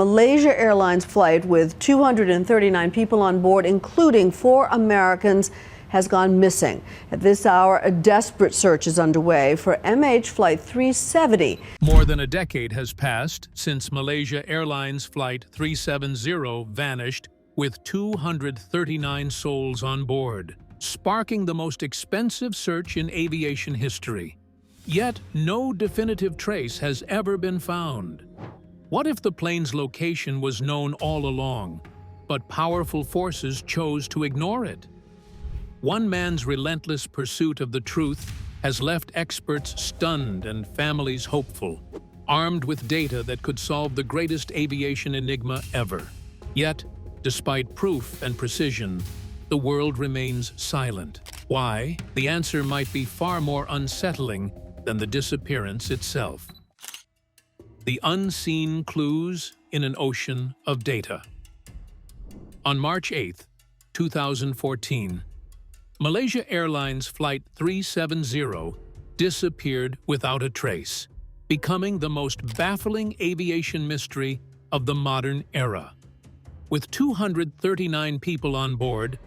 Malaysia Airlines flight with 239 people on board, including 4 Americans, has gone missing. At this hour, a desperate search is underway for MH Flight 370. More than a decade has passed since Malaysia Airlines Flight 370 vanished with 239 souls on board, sparking the most expensive search in aviation history. Yet, no definitive trace has ever been found. What if the plane's location was known all along, but powerful forces chose to ignore it? One man's relentless pursuit of the truth has left experts stunned and families hopeful, armed with data that could solve the greatest aviation enigma ever. Yet, despite proof and precision, the world remains silent. Why? The answer might be far more unsettling than the disappearance itself. The unseen clues in an ocean of data. On March 8, 2014, Malaysia Airlines Flight 370 disappeared without a trace, becoming the most baffling aviation mystery of the modern era. With 239 people on board,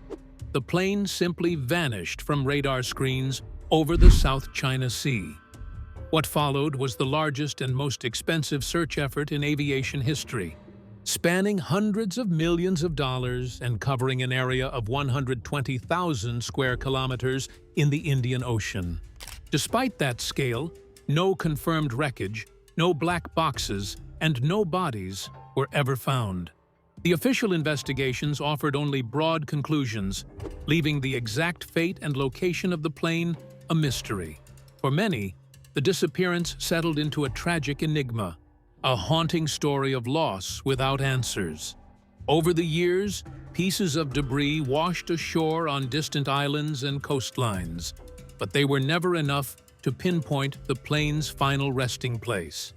the plane simply vanished from radar screens over the South China Sea. What followed was the largest and most expensive search effort in aviation history, spanning hundreds of millions of dollars and covering an area of 120,000 square kilometers in the Indian Ocean. Despite that scale, no confirmed wreckage, no black boxes, and no bodies were ever found. The official investigations offered only broad conclusions, leaving the exact fate and location of the plane a mystery. For many, the disappearance settled into a tragic enigma, a haunting story of loss without answers. Over the years, pieces of debris washed ashore on distant islands and coastlines, but they were never enough to pinpoint the plane's final resting place.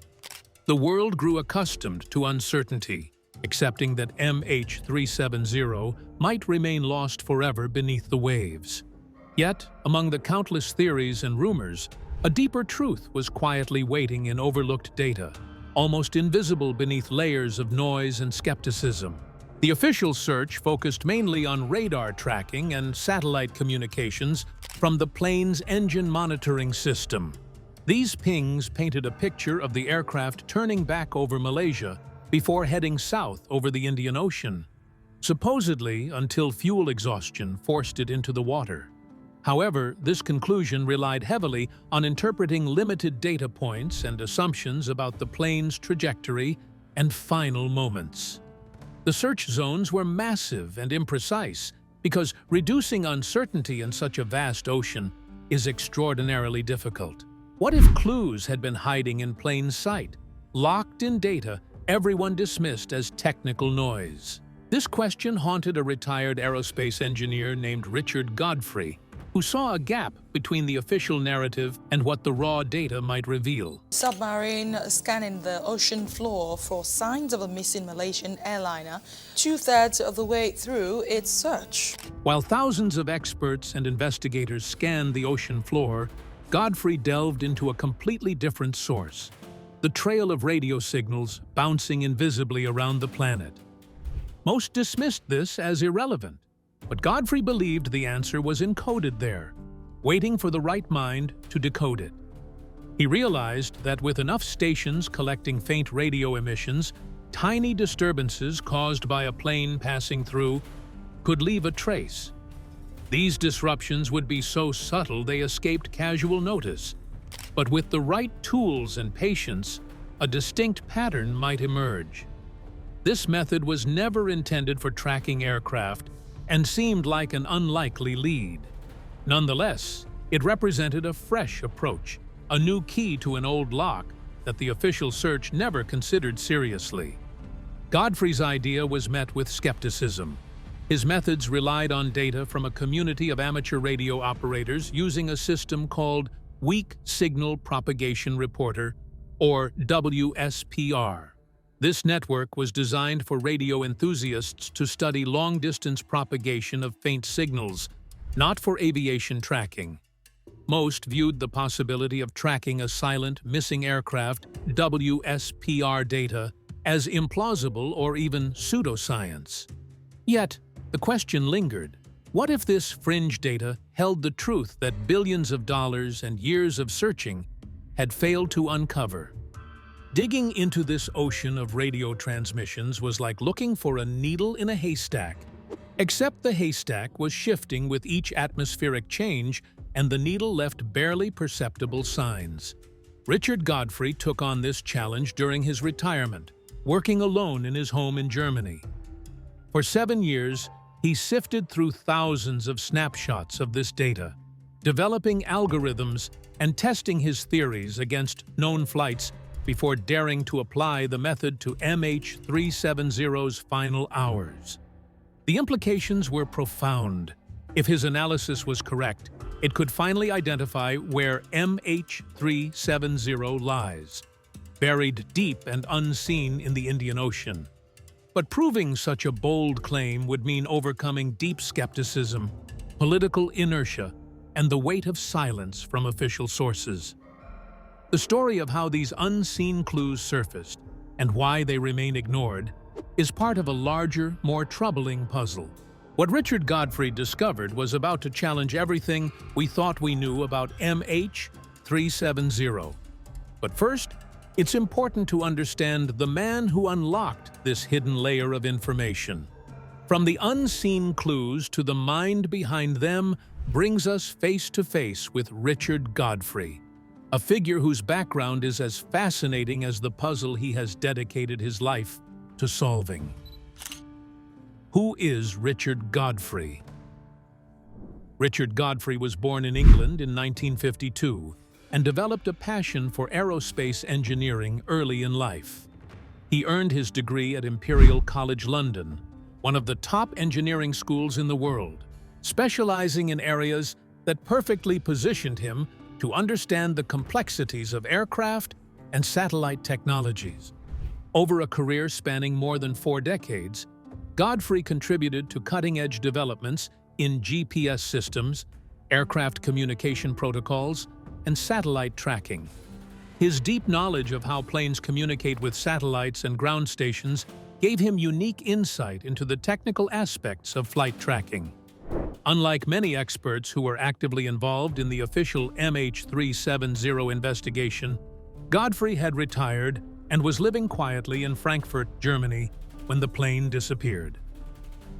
The world grew accustomed to uncertainty, accepting that MH370 might remain lost forever beneath the waves. Yet, among the countless theories and rumors, a deeper truth was quietly waiting in overlooked data, almost invisible beneath layers of noise and skepticism. The official search focused mainly on radar tracking and satellite communications from the plane's engine monitoring system. These pings painted a picture of the aircraft turning back over Malaysia before heading south over the Indian Ocean, supposedly until fuel exhaustion forced it into the water. However, this conclusion relied heavily on interpreting limited data points and assumptions about the plane's trajectory and final moments. The search zones were massive and imprecise because reducing uncertainty in such a vast ocean is extraordinarily difficult. What if clues had been hiding in plain sight, locked in data everyone dismissed as technical noise? This question haunted a retired aerospace engineer named Godfrey, who saw a gap between the official narrative and what the raw data might reveal. Submarine scanning the ocean floor for signs of a missing Malaysian airliner, 2/3 of the way through its search. While thousands of experts and investigators scanned the ocean floor, Godfrey delved into a completely different source: the trail of radio signals bouncing invisibly around the planet. Most dismissed this as irrelevant, but Godfrey believed the answer was encoded there, waiting for the right mind to decode it. He realized that with enough stations collecting faint radio emissions, tiny disturbances caused by a plane passing through could leave a trace. These disruptions would be so subtle they escaped casual notice, but with the right tools and patience, a distinct pattern might emerge. This method was never intended for tracking aircraft and seemed like an unlikely lead. Nonetheless, it represented a fresh approach, a new key to an old lock that the official search never considered seriously. Godfrey's idea was met with skepticism. His methods relied on data from a community of amateur radio operators using a system called Weak Signal Propagation Reporter, or WSPR. This network was designed for radio enthusiasts to study long-distance propagation of faint signals, not for aviation tracking. Most viewed the possibility of tracking a silent, missing aircraft, WSPR data, as implausible or even pseudoscience. Yet, the question lingered. What if this fringe data held the truth that billions of dollars and years of searching had failed to uncover? Digging into this ocean of radio transmissions was like looking for a needle in a haystack. Except the haystack was shifting with each atmospheric change, and the needle left barely perceptible signs. Richard Godfrey took on this challenge during his retirement, working alone in his home in Germany. For 7 years, he sifted through thousands of snapshots of this data, developing algorithms and testing his theories against known flights before daring to apply the method to MH370's final hours. The implications were profound. If his analysis was correct, it could finally identify where MH370 lies, buried deep and unseen in the Indian Ocean. But proving such a bold claim would mean overcoming deep skepticism, political inertia, and the weight of silence from official sources. The story of how these unseen clues surfaced and why they remain ignored is part of a larger, more troubling puzzle. What Richard Godfrey discovered was about to challenge everything we thought we knew about MH370. But first, it's important to understand the man who unlocked this hidden layer of information. From the unseen clues to the mind behind them brings us face to face with Richard Godfrey, a figure whose background is as fascinating as the puzzle he has dedicated his life to solving. Who is Richard Godfrey? Richard Godfrey was born in England in 1952 and developed a passion for aerospace engineering early in life. He earned his degree at Imperial College London, one of the top engineering schools in the world, specializing in areas that perfectly positioned him to understand the complexities of aircraft and satellite technologies. Over a career spanning more than 4 decades, Godfrey contributed to cutting-edge developments in GPS systems, aircraft communication protocols, and satellite tracking. His deep knowledge of how planes communicate with satellites and ground stations gave him unique insight into the technical aspects of flight tracking. Unlike many experts who were actively involved in the official MH370 investigation, Godfrey had retired and was living quietly in Frankfurt, Germany, when the plane disappeared.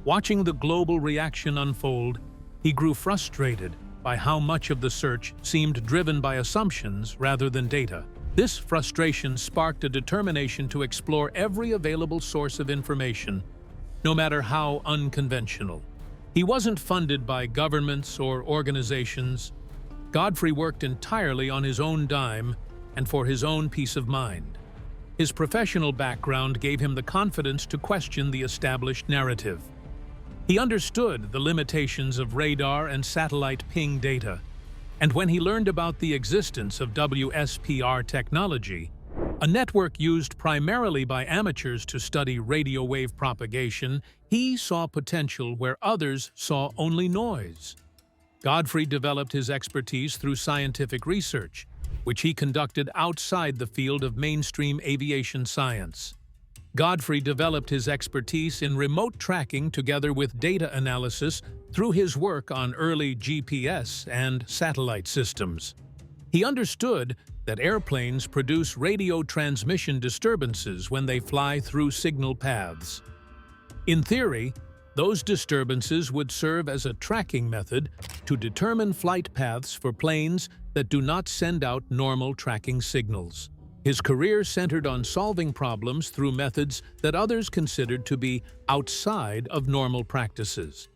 Watching the global reaction unfold, he grew frustrated by how much of the search seemed driven by assumptions rather than data. This frustration sparked a determination to explore every available source of information, no matter how unconventional. He wasn't funded by governments or organizations. Godfrey worked entirely on his own dime and for his own peace of mind. His professional background gave him the confidence to question the established narrative. He understood the limitations of radar and satellite ping data, and when he learned about the existence of WSPR technology, a network used primarily by amateurs to study radio wave propagation, he saw potential where others saw only noise. Godfrey developed his expertise through scientific research, which he conducted outside the field of mainstream aviation science. Godfrey developed his expertise in remote tracking together with data analysis through his work on early GPS and satellite systems. He understood that airplanes produce radio transmission disturbances when they fly through signal paths. In theory, those disturbances would serve as a tracking method to determine flight paths for planes that do not send out normal tracking signals. His career centered on solving problems through methods that others considered to be outside of normal practices.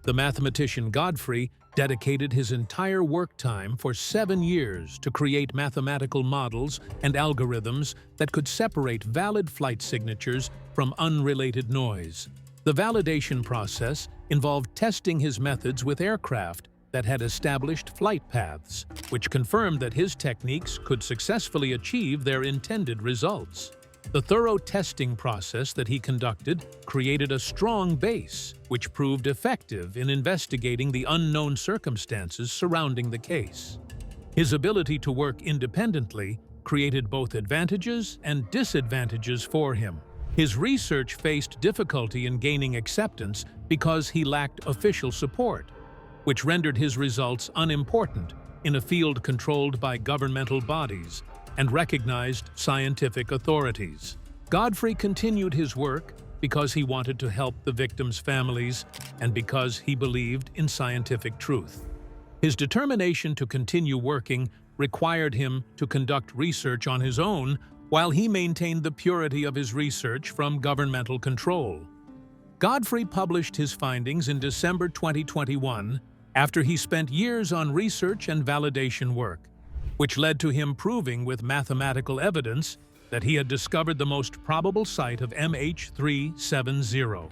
The mathematician Godfrey dedicated his entire work time for 7 years to create mathematical models and algorithms that could separate valid flight signatures from unrelated noise. The validation process involved testing his methods with aircraft that had established flight paths, which confirmed that his techniques could successfully achieve their intended results. The thorough testing process that he conducted created a strong base, which proved effective in investigating the unknown circumstances surrounding the case. His ability to work independently created both advantages and disadvantages for him. His research faced difficulty in gaining acceptance because he lacked official support, which rendered his results unimportant in a field controlled by governmental bodies and recognized scientific authorities. Godfrey continued his work because he wanted to help the victims' families and because he believed in scientific truth. His determination to continue working required him to conduct research on his own while he maintained the purity of his research from governmental control. Godfrey published his findings in December 2021 after he spent years on research and validation work, which led to him proving with mathematical evidence that he had discovered the most probable site of MH370.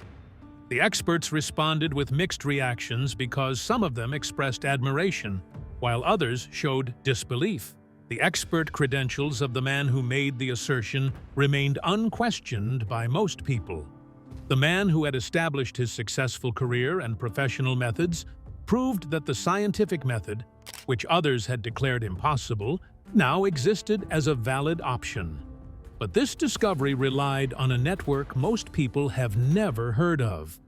The experts responded with mixed reactions because some of them expressed admiration, while others showed disbelief. The expert credentials of the man who made the assertion remained unquestioned by most people. The man who had established his successful career and professional methods proved that the scientific method, which others had declared impossible, now existed as a valid option. But this discovery relied on a network most people have never heard of,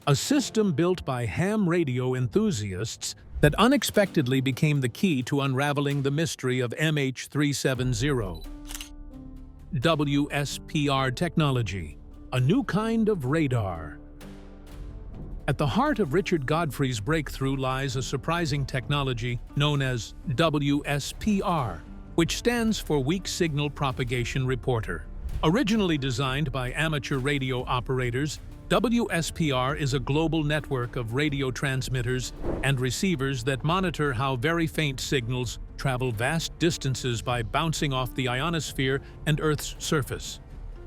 a system built by ham radio enthusiasts that unexpectedly became the key to unraveling the mystery of MH370. WSPR technology, a new kind of radar. At the heart of Richard Godfrey's breakthrough lies a surprising technology known as WSPR, which stands for Weak Signal Propagation Reporter. Originally designed by amateur radio operators, WSPR is a global network of radio transmitters and receivers that monitor how very faint signals travel vast distances by bouncing off the ionosphere and Earth's surface.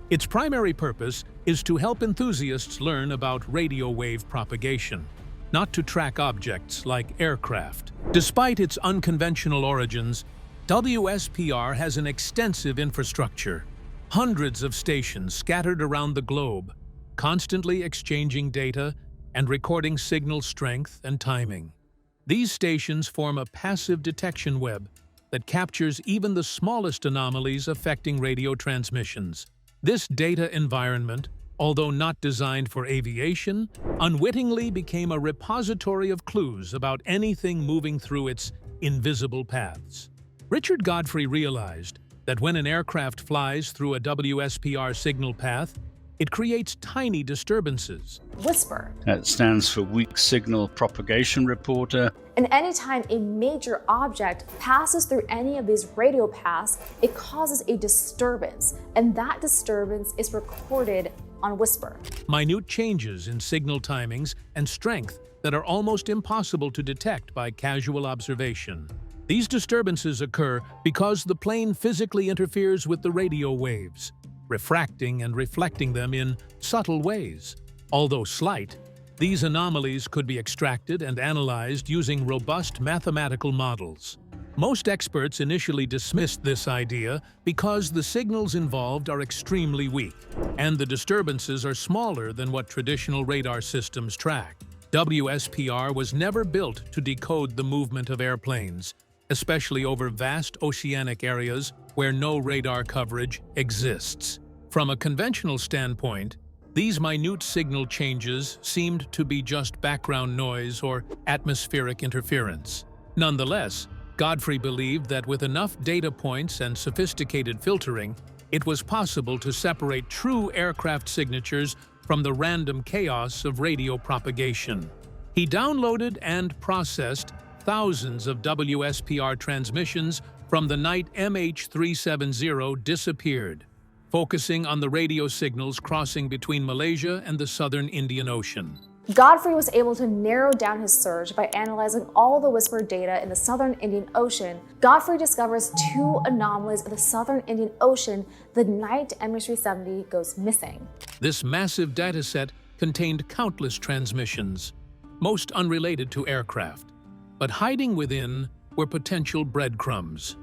Its primary purpose is to help enthusiasts learn about radio wave propagation, not to track objects like aircraft. Despite its unconventional origins, WSPR has an extensive infrastructure, hundreds of stations scattered around the globe, constantly exchanging data and recording signal strength and timing. These stations form a passive detection web that captures even the smallest anomalies affecting radio transmissions. This data environment, although not designed for aviation, unwittingly became a repository of clues about anything moving through its invisible paths. Richard Godfrey realized that when an aircraft flies through a WSPR signal path, it creates tiny disturbances. Whisper. That stands for Weak Signal Propagation Reporter. And anytime a major object passes through any of these radio paths, it causes a disturbance, and that disturbance is recorded on Whisper. Minute changes in signal timings and strength that are almost impossible to detect by casual observation. These disturbances occur because the plane physically interferes with the radio waves, refracting and reflecting them in subtle ways. Although slight, these anomalies could be extracted and analyzed using robust mathematical models. Most experts initially dismissed this idea because the signals involved are extremely weak, and the disturbances are smaller than what traditional radar systems track. WSPR was never built to decode the movement of airplanes, especially over vast oceanic areas where no radar coverage exists. From a conventional standpoint, these minute signal changes seemed to be just background noise or atmospheric interference. Nonetheless, Godfrey believed that with enough data points and sophisticated filtering, it was possible to separate true aircraft signatures from the random chaos of radio propagation. He downloaded and processed thousands of WSPR transmissions from the night MH370 disappeared, focusing on the radio signals crossing between Malaysia and the southern Indian Ocean. Godfrey was able to narrow down his search by analyzing all the Whisper data in the southern Indian Ocean. Godfrey discovers two anomalies of the southern Indian Ocean the night MH370 goes missing. This massive dataset contained countless transmissions, most unrelated to aircraft, but hiding within were potential breadcrumbs.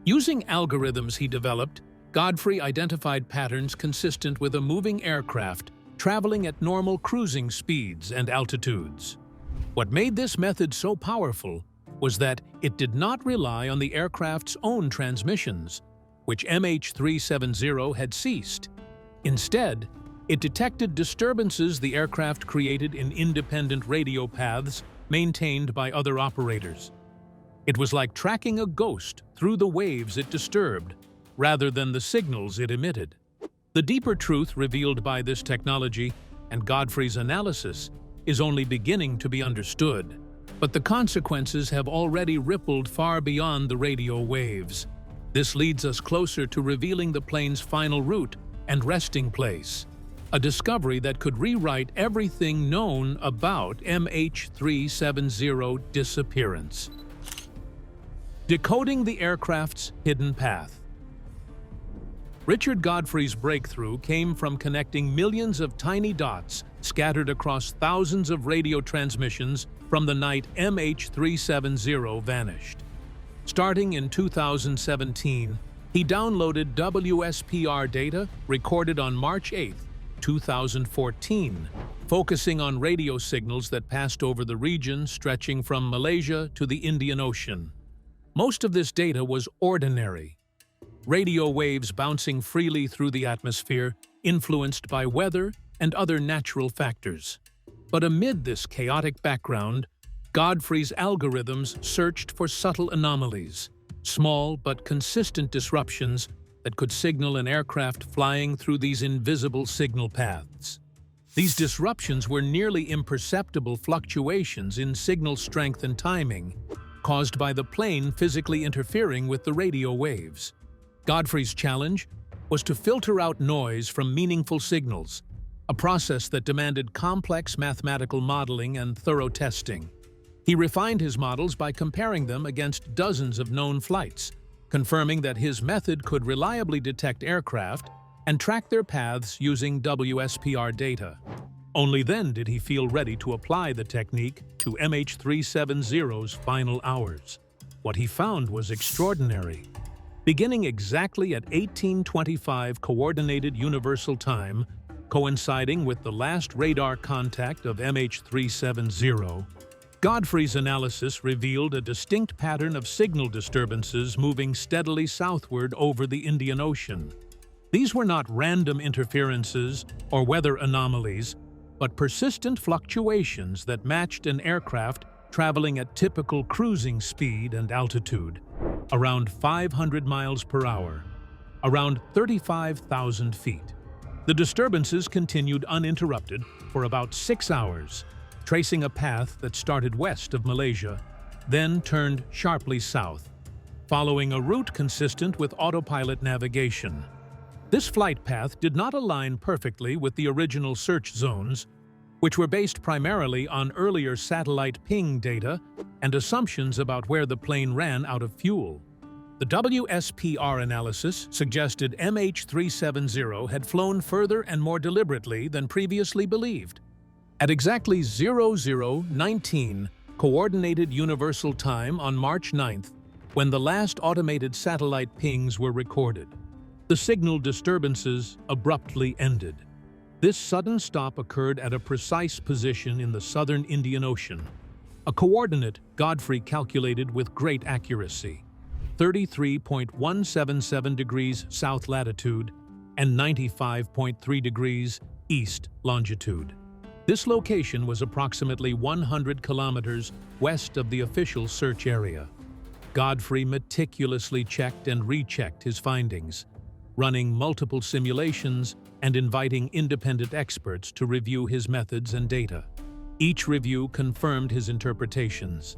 Using algorithms he developed, Godfrey identified patterns consistent with a moving aircraft traveling at normal cruising speeds and altitudes. What made this method so powerful was that it did not rely on the aircraft's own transmissions, which MH370 had ceased. Instead, it detected disturbances the aircraft created in independent radio paths maintained by other operators. It was like tracking a ghost through the waves it disturbed, rather than the signals it emitted. The deeper truth revealed by this technology and Godfrey's analysis is only beginning to be understood, but the consequences have already rippled far beyond the radio waves. This leads us closer to revealing the plane's final route and resting place, a discovery that could rewrite everything known about MH370 disappearance. Decoding the aircraft's hidden path. Richard Godfrey's breakthrough came from connecting millions of tiny dots scattered across thousands of radio transmissions from the night MH370 vanished. Starting in 2017, he downloaded WSPR data recorded on March 8, 2014, focusing on radio signals that passed over the region stretching from Malaysia to the Indian Ocean. Most of this data was ordinary, radio waves bouncing freely through the atmosphere, influenced by weather and other natural factors. But amid this chaotic background, Godfrey's algorithms searched for subtle anomalies, small but consistent disruptions that could signal an aircraft flying through these invisible signal paths. These disruptions were nearly imperceptible fluctuations in signal strength and timing, caused by the plane physically interfering with the radio waves. Godfrey's challenge was to filter out noise from meaningful signals, a process that demanded complex mathematical modeling and thorough testing. He refined his models by comparing them against dozens of known flights, confirming that his method could reliably detect aircraft and track their paths using WSPR data. Only then did he feel ready to apply the technique to MH370's final hours. What he found was extraordinary. Beginning exactly at 1825 Coordinated Universal Time, coinciding with the last radar contact of MH370, Godfrey's analysis revealed a distinct pattern of signal disturbances moving steadily southward over the Indian Ocean. These were not random interferences or weather anomalies, but persistent fluctuations that matched an aircraft traveling at typical cruising speed and altitude, around 500 miles per hour, around 35,000 feet. The disturbances continued uninterrupted for about 6 hours, tracing a path that started west of Malaysia, then turned sharply south, following a route consistent with autopilot navigation. This flight path did not align perfectly with the original search zones, which were based primarily on earlier satellite ping data and assumptions about where the plane ran out of fuel. The WSPR analysis suggested MH370 had flown further and more deliberately than previously believed. At exactly 0019 Coordinated Universal Time on March 9th, when the last automated satellite pings were recorded, the signal disturbances abruptly ended. This sudden stop occurred at a precise position in the southern Indian Ocean, a coordinate Godfrey calculated with great accuracy, 33.177 degrees south latitude and 95.3 degrees east longitude. This location was approximately 100 kilometers west of the official search area. Godfrey meticulously checked and rechecked his findings, running multiple simulations and inviting independent experts to review his methods and data. Each review confirmed his interpretations.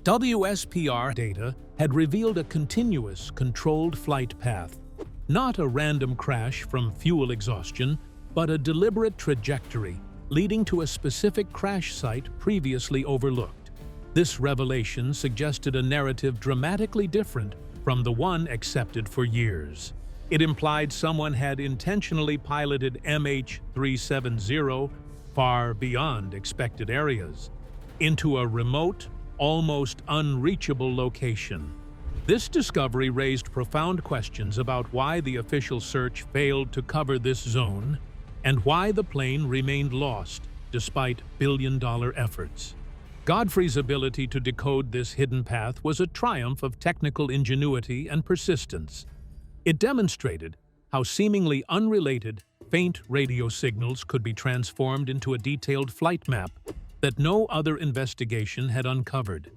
WSPR data had revealed a continuous, controlled flight path, not a random crash from fuel exhaustion, but a deliberate trajectory leading to a specific crash site previously overlooked. This revelation suggested a narrative dramatically different from the one accepted for years. It implied someone had intentionally piloted MH370 far beyond expected areas, into a remote, almost unreachable location. This discovery raised profound questions about why the official search failed to cover this zone and why the plane remained lost despite billion-dollar efforts. Godfrey's ability to decode this hidden path was a triumph of technical ingenuity and persistence. It demonstrated how seemingly unrelated, faint radio signals could be transformed into a detailed flight map that no other investigation had uncovered.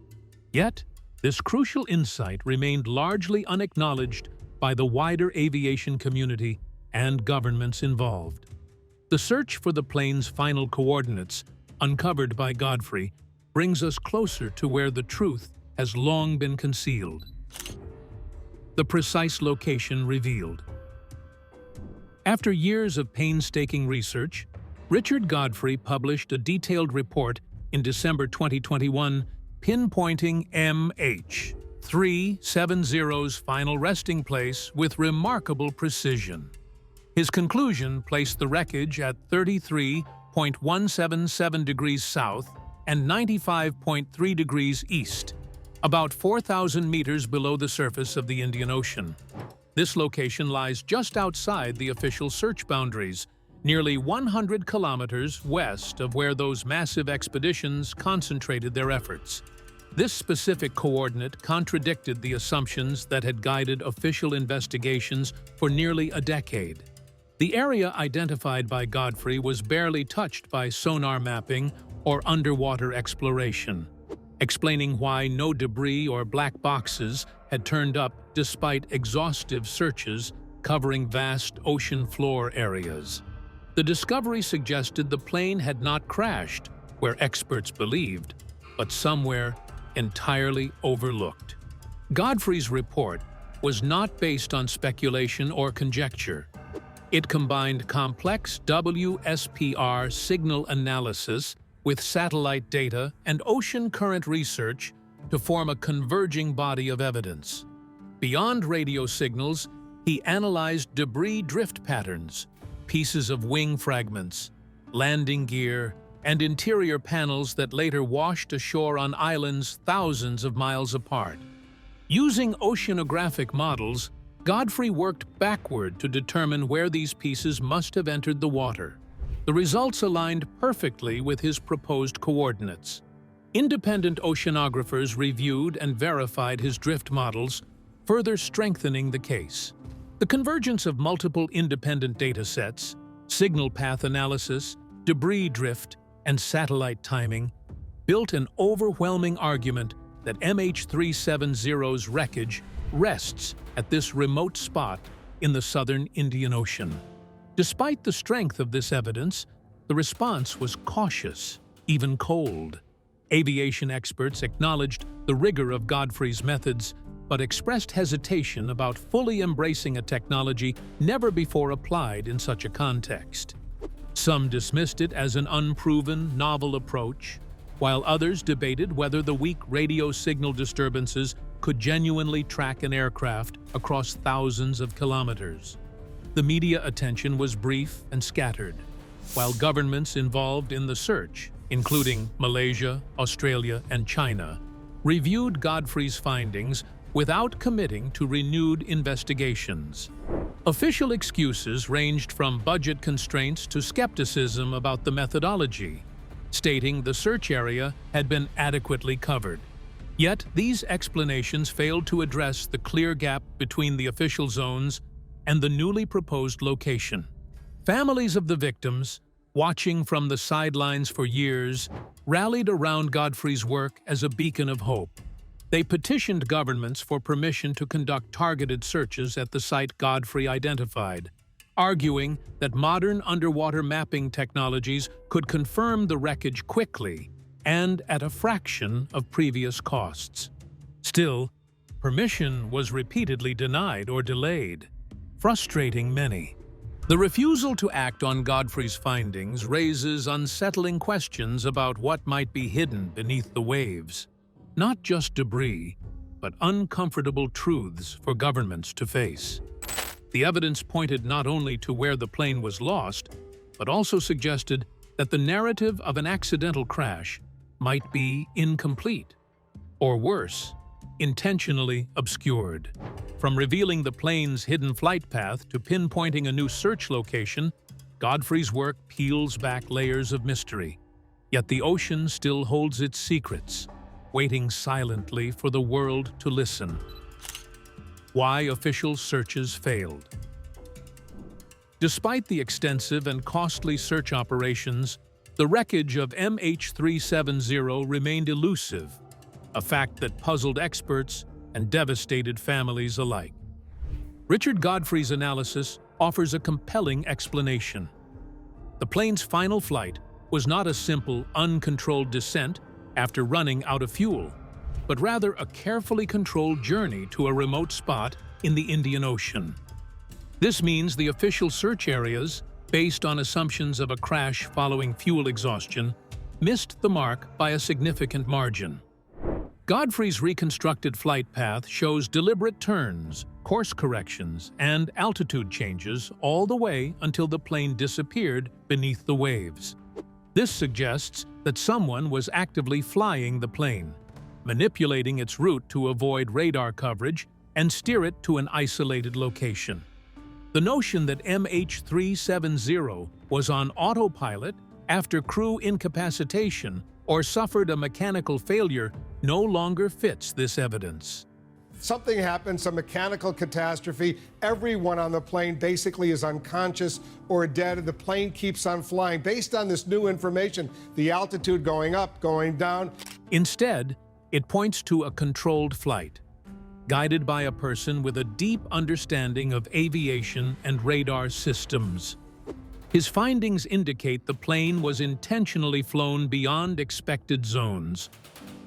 Yet, this crucial insight remained largely unacknowledged by the wider aviation community and governments involved. The search for the plane's final coordinates, uncovered by Godfrey, brings us closer to where the truth has long been concealed. The precise location revealed. After years of painstaking research, Richard Godfrey published a detailed report in December 2021, pinpointing MH370's final resting place with remarkable precision. His conclusion placed the wreckage at 33.177 degrees south and 95.3 degrees east, about 4,000 meters below the surface of the Indian Ocean. This location lies just outside the official search boundaries, nearly 100 kilometers west of where those massive expeditions concentrated their efforts. This specific coordinate contradicted the assumptions that had guided official investigations for nearly a decade. The area identified by Godfrey was barely touched by sonar mapping or underwater exploration, explaining why no debris or black boxes had turned up despite exhaustive searches covering vast ocean floor areas. The discovery suggested the plane had not crashed, where experts believed, but somewhere entirely overlooked. Godfrey's report was not based on speculation or conjecture. It combined complex WSPR signal analysis with satellite data and ocean current research to form a converging body of evidence. Beyond radio signals, he analyzed debris drift patterns, pieces of wing fragments, landing gear, and interior panels that later washed ashore on islands thousands of miles apart. Using oceanographic models, Godfrey worked backward to determine where these pieces must have entered the water. The results aligned perfectly with his proposed coordinates. Independent oceanographers reviewed and verified his drift models, further strengthening the case. The convergence of multiple independent data sets, signal path analysis, debris drift, and satellite timing built an overwhelming argument that MH370's wreckage rests at this remote spot in the southern Indian Ocean. Despite the strength of this evidence, the response was cautious, even cold. Aviation experts acknowledged the rigor of Godfrey's methods, but expressed hesitation about fully embracing a technology never before applied in such a context. Some dismissed it as an unproven, novel approach, while others debated whether the weak radio signal disturbances could genuinely track an aircraft across thousands of kilometers. The media attention was brief and scattered, while governments involved in the search, including Malaysia, Australia, and China, reviewed Godfrey's findings without committing to renewed investigations. Official excuses ranged from budget constraints to skepticism about the methodology, stating the search area had been adequately covered. Yet these explanations failed to address the clear gap between the official zones and the newly proposed location. Families of the victims, watching from the sidelines for years, rallied around Godfrey's work as a beacon of hope. They petitioned governments for permission to conduct targeted searches at the site Godfrey identified, arguing that modern underwater mapping technologies could confirm the wreckage quickly and at a fraction of previous costs. Still, permission was repeatedly denied or delayed, frustrating many. The refusal to act on Godfrey's findings raises unsettling questions about what might be hidden beneath the waves. Not just debris, but uncomfortable truths for governments to face. The evidence pointed not only to where the plane was lost, but also suggested that the narrative of an accidental crash might be incomplete, or worse, intentionally obscured. From revealing the plane's hidden flight path to pinpointing a new search location, Godfrey's work peels back layers of mystery. Yet the ocean still holds its secrets, waiting silently for the world to listen. why official searches failed. Despite the extensive and costly search operations, the wreckage of MH370 remained elusive, a fact that puzzled experts and devastated families alike. Richard Godfrey's analysis offers a compelling explanation. The plane's final flight was not a simple, uncontrolled descent after running out of fuel, but rather a carefully controlled journey to a remote spot in the Indian Ocean. This means the official search areas, based on assumptions of a crash following fuel exhaustion, missed the mark by a significant margin. Godfrey's reconstructed flight path shows deliberate turns, course corrections, and altitude changes all the way until the plane disappeared beneath the waves. This suggests that someone was actively flying the plane, manipulating its route to avoid radar coverage and steer it to an isolated location. The notion that MH370 was on autopilot after crew incapacitation or suffered a mechanical failure no longer fits this evidence. Something happened, some mechanical catastrophe. Everyone on the plane basically is unconscious or dead, and the plane keeps on flying. Based on this new information, the altitude going up, going down. Instead, it points to a controlled flight, guided by a person with a deep understanding of aviation and radar systems. His findings indicate the plane was intentionally flown beyond expected zones,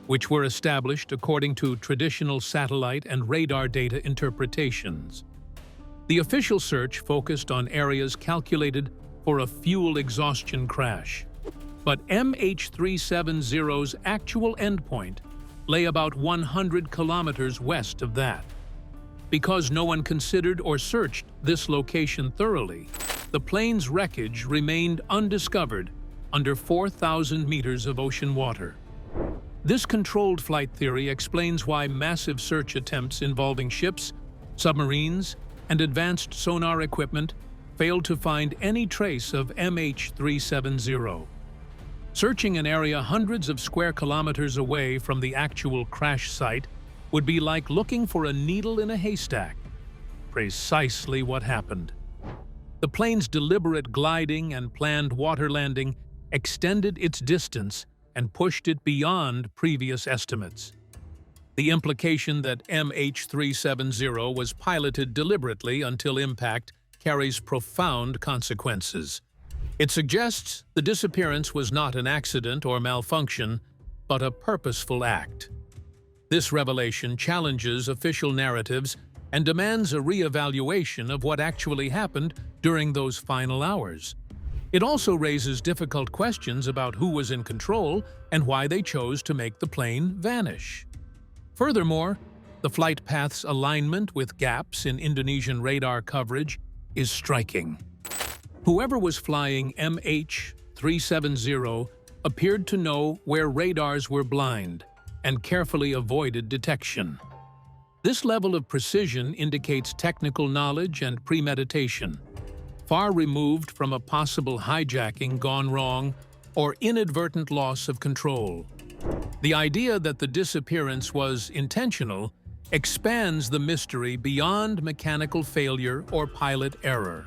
which were established according to traditional satellite and radar data interpretations. The official search focused on areas calculated for a fuel exhaustion crash, but MH370's actual endpoint lay about 100 kilometers west of that. Because no one considered or searched this location thoroughly, the plane's wreckage remained undiscovered under 4,000 meters of ocean water. This controlled flight theory explains why massive search attempts involving ships, submarines, and advanced sonar equipment failed to find any trace of MH370. Searching an area hundreds of square kilometers away from the actual crash site would be like looking for a needle in a haystack. Precisely what happened. The plane's deliberate gliding and planned water landing extended its distance and pushed it beyond previous estimates. The implication that MH370 was piloted deliberately until impact carries profound consequences. It suggests the disappearance was not an accident or malfunction, but a purposeful act. This revelation challenges official narratives and demands a re-evaluation of what actually happened during those final hours. It also raises difficult questions about who was in control and why they chose to make the plane vanish. Furthermore, the flight path's alignment with gaps in Indonesian radar coverage is striking. Whoever was flying MH370 appeared to know where radars were blind and carefully avoided detection. This level of precision indicates technical knowledge and premeditation, far removed from a possible hijacking gone wrong or inadvertent loss of control. The idea that the disappearance was intentional expands the mystery beyond mechanical failure or pilot error.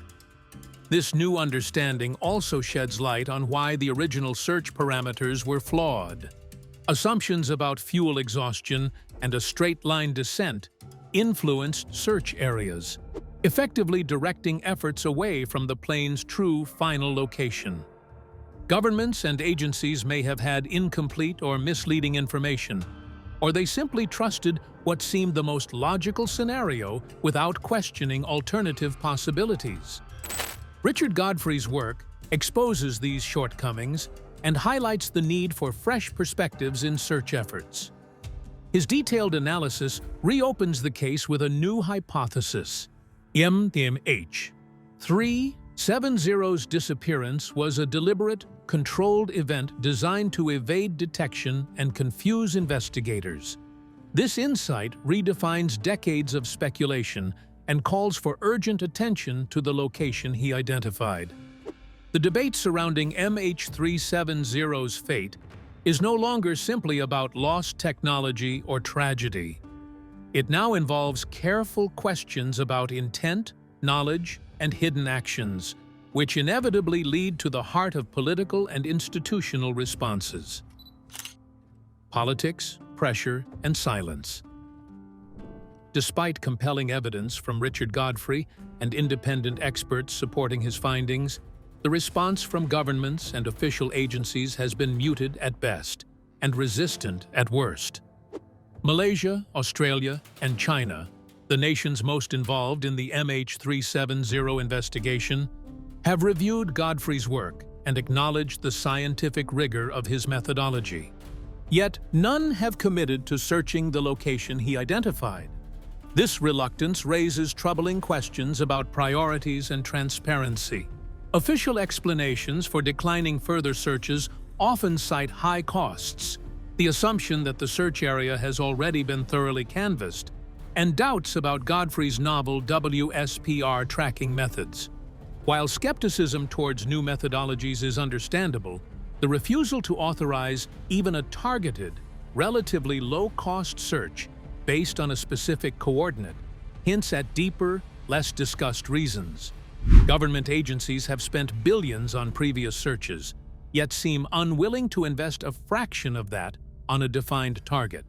This new understanding also sheds light on why the original search parameters were flawed. Assumptions about fuel exhaustion and a straight-line descent influenced search areas, effectively directing efforts away from the plane's true final location. Governments and agencies may have had incomplete or misleading information, or they simply trusted what seemed the most logical scenario without questioning alternative possibilities. Richard Godfrey's work exposes these shortcomings and highlights the need for fresh perspectives in search efforts. His detailed analysis reopens the case with a new hypothesis. MH370's disappearance was a deliberate, controlled event designed to evade detection and confuse investigators. This insight redefines decades of speculation and calls for urgent attention to the location he identified. The debate surrounding MH370's fate is no longer simply about lost technology or tragedy. It now involves careful questions about intent, knowledge, and hidden actions, which inevitably lead to the heart of political and institutional responses. Politics, pressure, and silence. Despite compelling evidence from Richard Godfrey and independent experts supporting his findings, the response from governments and official agencies has been muted at best and resistant at worst. Malaysia, Australia, and China, the nations most involved in the MH370 investigation, have reviewed Godfrey's work and acknowledged the scientific rigor of his methodology. Yet none have committed to searching the location he identified. This reluctance raises troubling questions about priorities and transparency. Official explanations for declining further searches often cite high costs, the assumption that the search area has already been thoroughly canvassed, and doubts about Godfrey's novel WSPR tracking methods. While skepticism towards new methodologies is understandable, the refusal to authorize even a targeted, relatively low-cost search based on a specific coordinate hints at deeper, less discussed reasons. Government agencies have spent billions on previous searches, yet seem unwilling to invest a fraction of that on a defined target.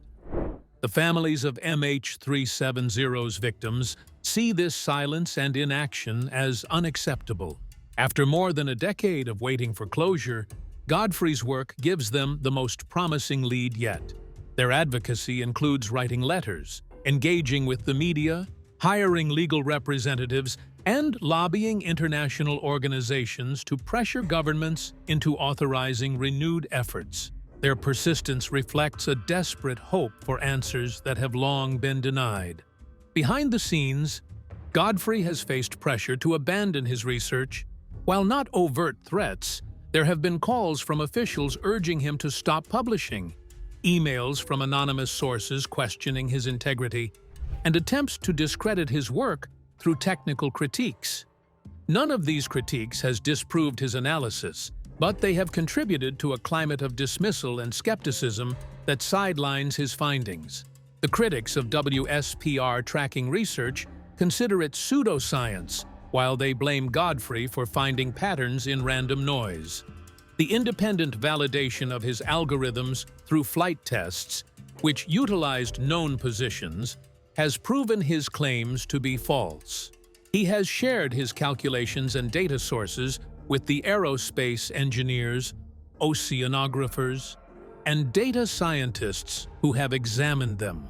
The families of MH370's victims see this silence and inaction as unacceptable. After more than a decade of waiting for closure, Godfrey's work gives them the most promising lead yet. Their advocacy includes writing letters, engaging with the media, hiring legal representatives, and lobbying international organizations to pressure governments into authorizing renewed efforts. Their persistence reflects a desperate hope for answers that have long been denied. Behind the scenes, Godfrey has faced pressure to abandon his research. While not overt threats, there have been calls from officials urging him to stop publishing, emails from anonymous sources questioning his integrity, and attempts to discredit his work through technical critiques. None of these critiques has disproved his analysis, but they have contributed to a climate of dismissal and skepticism that sidelines his findings. The critics of WSPR tracking research consider it pseudoscience, while they blame Godfrey for finding patterns in random noise. The independent validation of his algorithms through flight tests, which utilized known positions, has proven his claims to be false. He has shared his calculations and data sources with the aerospace engineers, oceanographers, and data scientists who have examined them,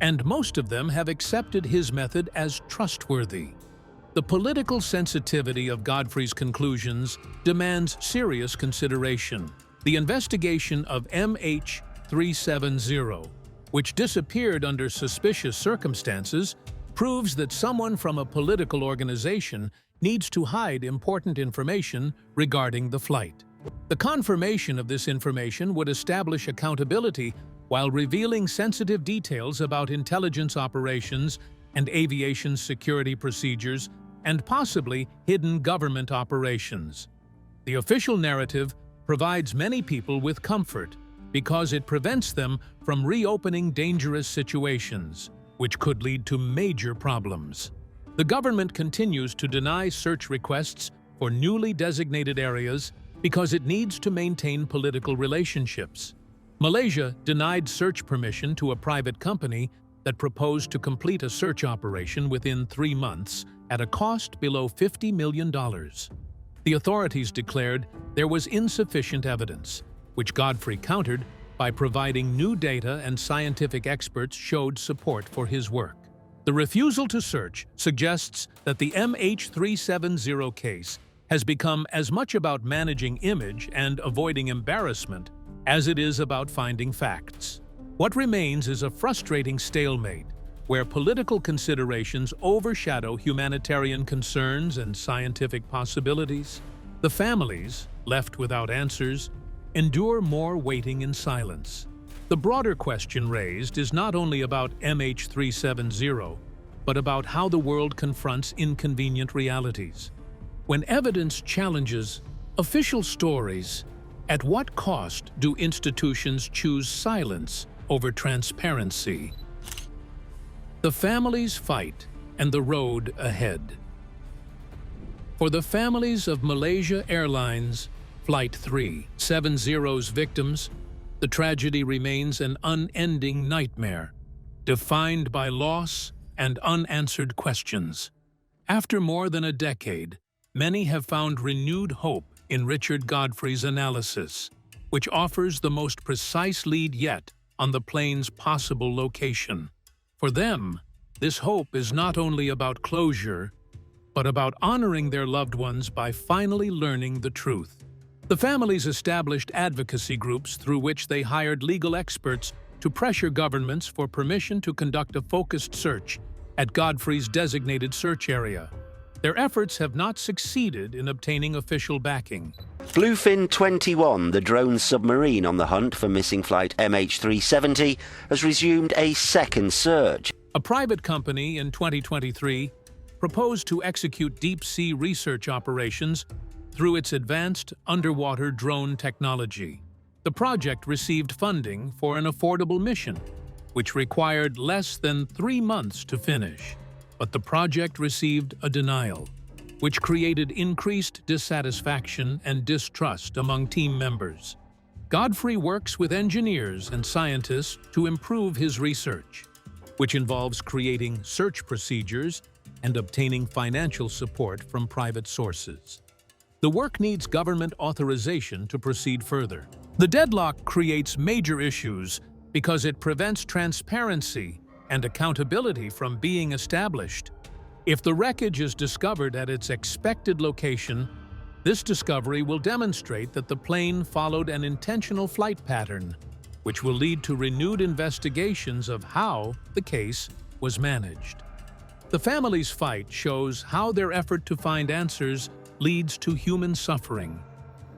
and most of them have accepted his method as trustworthy. The political sensitivity of Godfrey's conclusions demands serious consideration. The investigation of MH370, which disappeared under suspicious circumstances, proves that someone from a political organization needs to hide important information regarding the flight. The confirmation of this information would establish accountability while revealing sensitive details about intelligence operations and aviation security procedures and possibly hidden government operations. The official narrative provides many people with comfort because it prevents them from reopening dangerous situations, which could lead to major problems. The government continues to deny search requests for newly designated areas because it needs to maintain political relationships. Malaysia denied search permission to a private company that proposed to complete a search operation within 3 months at a cost below $50 million. The authorities declared there was insufficient evidence, which Godfrey countered by providing new data and scientific experts showed support for his work. The refusal to search suggests that the MH370 case has become as much about managing image and avoiding embarrassment as it is about finding facts. What remains is a frustrating stalemate where political considerations overshadow humanitarian concerns and scientific possibilities. The families, left without answers, endure more waiting in silence. The broader question raised is not only about MH370, but about how the world confronts inconvenient realities. When evidence challenges official stories, at what cost do institutions choose silence over transparency? The family's fight and the road ahead. For the families of Malaysia Airlines Flight 370's victims, the tragedy remains an unending nightmare, defined by loss and unanswered questions. After more than a decade, many have found renewed hope in Richard Godfrey's analysis, which offers the most precise lead yet on the plane's possible location. For them, this hope is not only about closure, but about honoring their loved ones by finally learning the truth. The families established advocacy groups through which they hired legal experts to pressure governments for permission to conduct a focused search at Godfrey's designated search area. Their efforts have not succeeded in obtaining official backing. Bluefin 21, the drone submarine on the hunt for missing flight MH370, has resumed a second search. A private company in 2023 proposed to execute deep-sea research operations through its advanced underwater drone technology. The project received funding for an affordable mission, which required less than 3 months to finish. But the project received a denial, which created increased dissatisfaction and distrust among team members. Godfrey works with engineers and scientists to improve his research, which involves creating search procedures and obtaining financial support from private sources. The work needs government authorization to proceed further. The deadlock creates major issues because it prevents transparency and accountability from being established. If the wreckage is discovered at its expected location, this discovery will demonstrate that the plane followed an intentional flight pattern, which will lead to renewed investigations of how the case was managed. The family's fight shows how their effort to find answers leads to human suffering.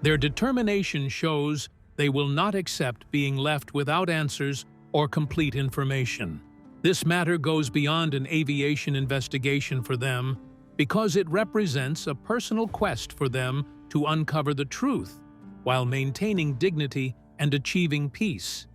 Their determination shows they will not accept being left without answers or complete information. This matter goes beyond an aviation investigation for them because it represents a personal quest for them to uncover the truth while maintaining dignity and achieving peace.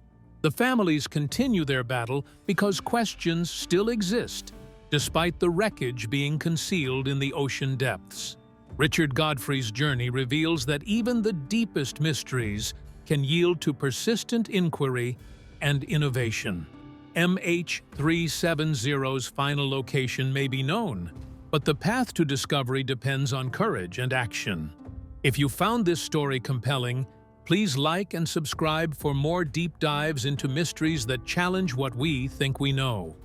The families continue their battle because questions still exist, despite the wreckage being concealed in the ocean depths. Richard Godfrey's journey reveals that even the deepest mysteries can yield to persistent inquiry and innovation. MH370's final location may be known, but the path to discovery depends on courage and action. If you found this story compelling, please like and subscribe for more deep dives into mysteries that challenge what we think we know.